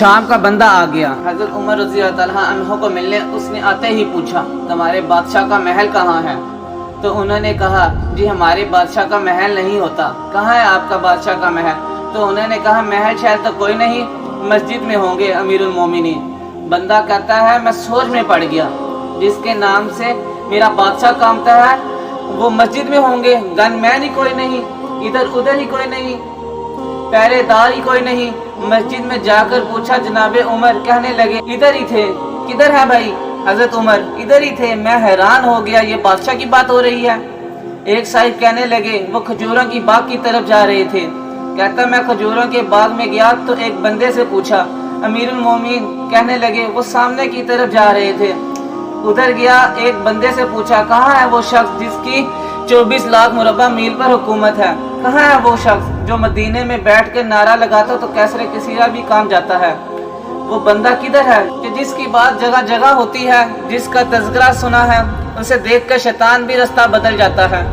شام کا بندہ آ گیا حضرت عمر رضی اللہ تعالیٰ عنہ کو ملنے. اس نے آتے ہی پوچھا تمہارے بادشاہ کا محل کہاں ہے؟ تو انہوں نے کہا جی ہمارے بادشاہ کا محل نہیں ہوتا. کہاں ہے آپ کا بادشاہ کا محل؟ تو انہوں نے کہا محل شہر تو کوئی نہیں، مسجد میں ہوں گے امیر المومنین. بندہ کہتا ہے میں سوچ میں پڑ گیا، جس کے نام سے میرا بادشاہ کامتا ہے وہ مسجد میں ہوں گے، گن مین ہی کوئی نہیں، ادھر ادھر ہی کوئی نہیں، پہرے دار ہی کوئی نہیں. مسجد میں جا کر پوچھا جناب عمر. کہنے لگے ادھر ہی تھے. کدھر ہے بھائی؟ حضرت عمر ادھر ہی تھے. میں حیران ہو گیا، یہ بادشاہ کی بات ہو رہی ہے. ایک صاحب کہنے لگے وہ کھجوروں کی باغ کی طرف جا رہے تھے. کہتا میں کھجوروں کے باغ میں گیا تو ایک بندے سے پوچھا امیر المومنین. کہنے لگے وہ سامنے کی طرف جا رہے تھے. ادھر گیا ایک بندے سے پوچھا کہاں ہے وہ شخص جس کی 24 لاکھ مربع میل پر حکومت ہے؟ کہاں ہے وہ شخص جو مدینے میں بیٹھ کے نعرہ لگاتا تو کیسر کثیرہ بھی کام جاتا ہے؟ وہ بندہ کدھر ہے کہ جس کی بات جگہ جگہ ہوتی ہے، جس کا تذکرہ سنا ہے، اسے دیکھ کر شیطان بھی رستہ بدل جاتا ہے.